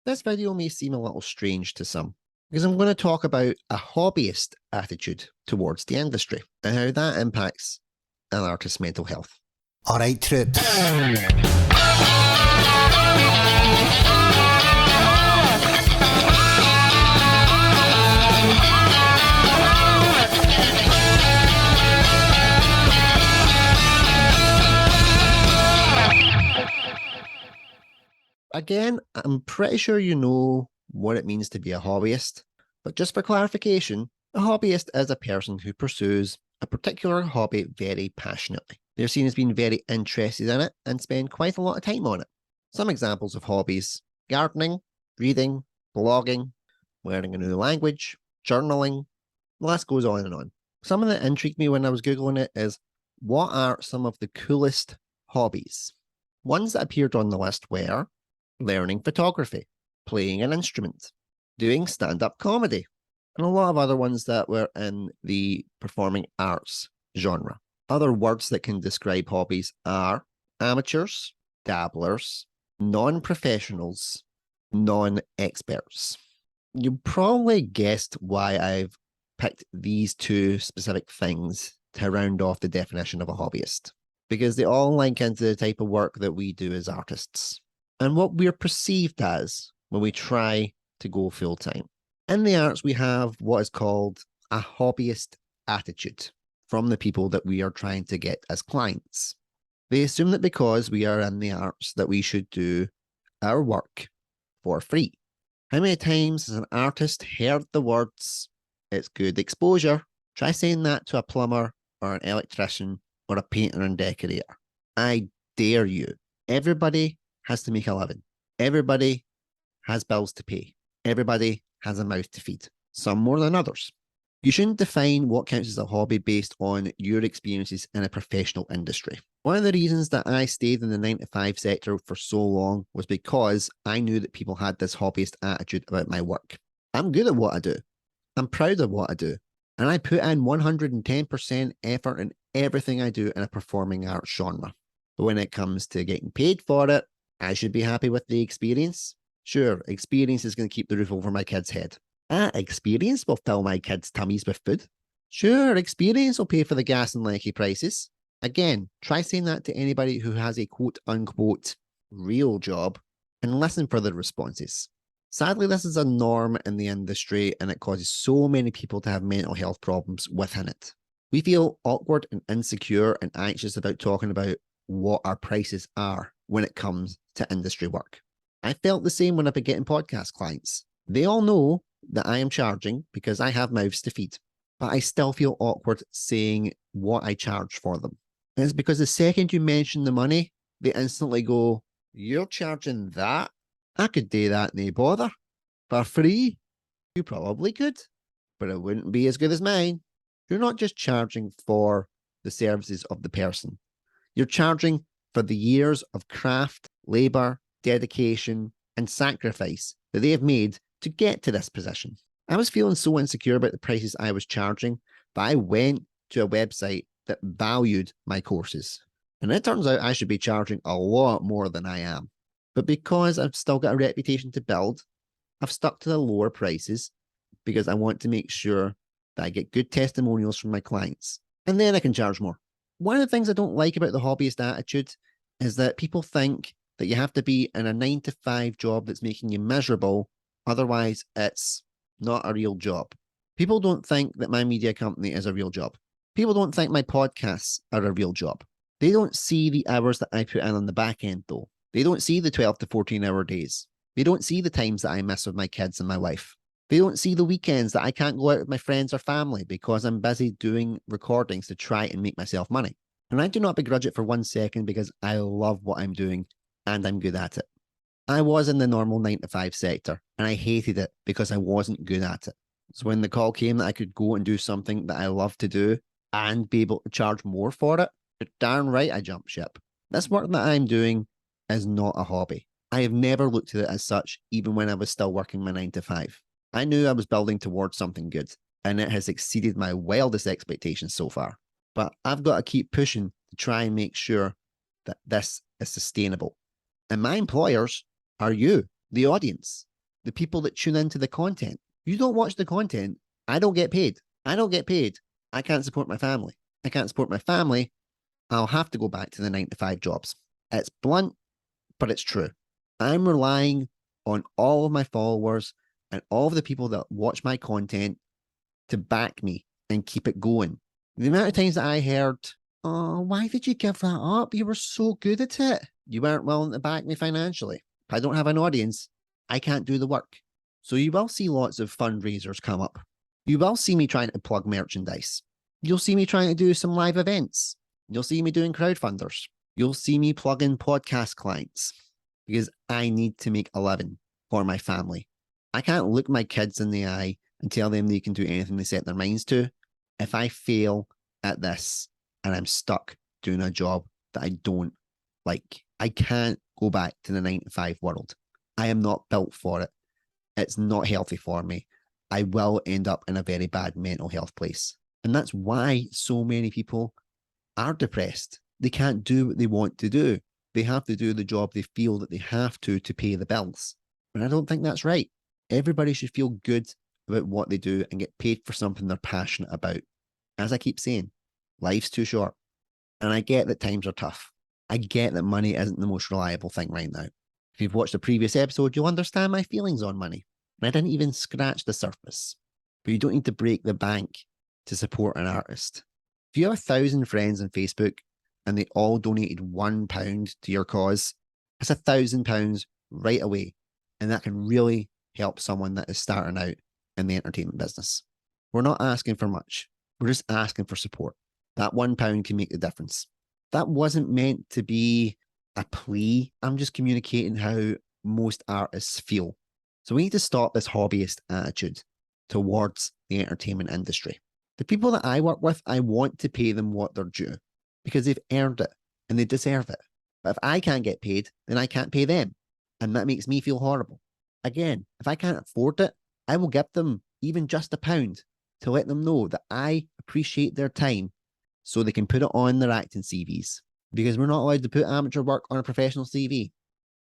This video may seem a little strange to some, because I'm going to talk about a hobbyist attitude towards the industry and how that impacts an artist's mental health. All right, troops. Again, I'm pretty sure you know what it means to be a hobbyist, but just for clarification, a hobbyist is a person who pursues a particular hobby very passionately. They're seen as being very interested in it and spend quite a lot of time on it. Some examples of hobbies: gardening, reading, blogging, learning a new language, journaling. The list goes on and on. Something that intrigued me when I was Googling it is, what are some of the coolest hobbies? Ones that appeared on the list were learning photography, playing an instrument, doing stand-up comedy, and a lot of other ones that were in the performing arts genre. Other words that can describe hobbies are amateurs, dabblers, non-professionals, non-experts. You probably guessed why I've picked these two specific things to round off the definition of a hobbyist, because they all link into the type of work that we do as artists and what we're perceived as when we try to go full-time. In the arts, we have what is called a hobbyist attitude from the people that we are trying to get as clients. They assume that because we are in the arts that we should do our work for free. How many times has an artist heard the words, "It's good exposure"? Try saying that to a plumber or an electrician or a painter and decorator. I dare you. Everybody has to make a living. Everybody has bills to pay. Everybody has a mouth to feed, some more than others. You shouldn't define what counts as a hobby based on your experiences in a professional industry. One of the reasons that I stayed in the 9-to-5 sector for so long was because I knew that people had this hobbyist attitude about my work. I'm good at what I do. I'm proud of what I do. And I put in 110% effort in everything I do in a performing arts genre. But when it comes to getting paid for it, I should be happy with the experience. Sure, experience is going to keep the roof over my kid's head. Experience will fill my kids' tummies with food. Sure, experience will pay for the gas and lecky prices. Again, try saying that to anybody who has a quote-unquote real job and listen for their responses. Sadly, this is a norm in the industry and it causes so many people to have mental health problems within it. We feel awkward and insecure and anxious about talking about what our prices are when it comes to industry work. I felt the same when I've been getting podcast clients. They all know that I am charging because I have mouths to feed, but I still feel awkward saying what I charge for them. And it's because the second you mention the money, they instantly go, "You're charging that? I could do that, no bother. For free? You probably could, but it wouldn't be as good as mine." You're not just charging for the services of the person. You're charging for the years of craft, labor, dedication, and sacrifice that they have made to get to this position. I was feeling so insecure about the prices I was charging that I went to a website that valued my courses. And it turns out I should be charging a lot more than I am. But because I've still got a reputation to build, I've stuck to the lower prices because I want to make sure that I get good testimonials from my clients. And then I can charge more. One of the things I don't like about the hobbyist attitude is that people think that you have to be in a 9-to-5 job that's making you miserable. Otherwise, it's not a real job. People don't think that my media company is a real job. People don't think my podcasts are a real job. They don't see the hours that I put in on the back end, though. They don't see the 12 to 14-hour days. They don't see the times that I miss with my kids and my wife. They don't see the weekends that I can't go out with my friends or family because I'm busy doing recordings to try and make myself money. And I do not begrudge it for 1 second because I love what I'm doing and I'm good at it. I was in the normal 9-to-5 sector and I hated it because I wasn't good at it. So when the call came that I could go and do something that I love to do and be able to charge more for it, you're darn right I jumped ship. This work that I'm doing is not a hobby. I have never looked at it as such, even when I was still working my 9-to-5. I knew I was building towards something good, and it has exceeded my wildest expectations so far. But I've got to keep pushing to try and make sure that this is sustainable. And my employers are you, the audience. the people that tune into the content. You don't watch the content, I don't get paid. I don't get paid. I can't support my family. I can't support my family. I'll have to go back to the 9 to 5 jobs. It's blunt, but it's true. I'm relying on all of my followers and all of the people that watch my content to back me and keep it going. The amount of times that I heard, oh, why did you give that up? You were so good at it. You weren't willing to back me financially. If I don't have an audience, I can't do the work. So you will see lots of fundraisers come up. You will see me trying to plug merchandise. You'll see me trying to do some live events. You'll see me doing crowdfunders. You'll see me plug in podcast clients because I need to make a living for my family. I can't look my kids in the eye and tell them they can do anything they set their minds to if I fail at this and I'm stuck doing a job that I don't like. I can't go back to the 9 to 5 world. I am not built for it. It's not healthy for me. I will end up in a very bad mental health place. And that's why so many people are depressed. They can't do what they want to do. They have to do the job they feel that they have to pay the bills. And I don't think that's right. Everybody should feel good about what they do and get paid for something they're passionate about. As I keep saying, life's too short. And I get that times are tough. I get that money isn't the most reliable thing right now. If you've watched the previous episode, you'll understand my feelings on money. And I didn't even scratch the surface. But you don't need to break the bank to support an artist. If you have 1,000 friends on Facebook and they all donated £1 to your cause, that's £1,000 right away. And that can really help someone that is starting out in the entertainment business. We're not asking for much. We're just asking for support. That £1 can make the difference. That wasn't meant to be a plea. I'm just communicating how most artists feel. So we need to stop this hobbyist attitude towards the entertainment industry. The people that I work with, I want to pay them what they're due because they've earned it and they deserve it. But if I can't get paid, then I can't pay them. And that makes me feel horrible. Again, if I can't afford it, I will give them even just £1 to let them know that I appreciate their time so they can put it on their acting CVs. Because we're not allowed to put amateur work on a professional CV.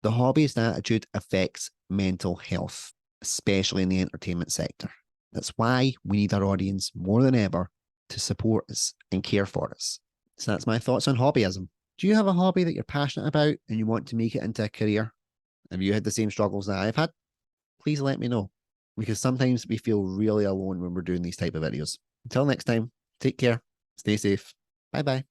The hobbyist attitude affects mental health, especially in the entertainment sector. That's why we need our audience more than ever to support us and care for us. So that's my thoughts on hobbyism. Do you have a hobby that you're passionate about and you want to make it into a career? Have you had the same struggles that I've had? Please let me know, because sometimes we feel really alone when we're doing these type of videos. Until next time, take care, stay safe. Bye-bye.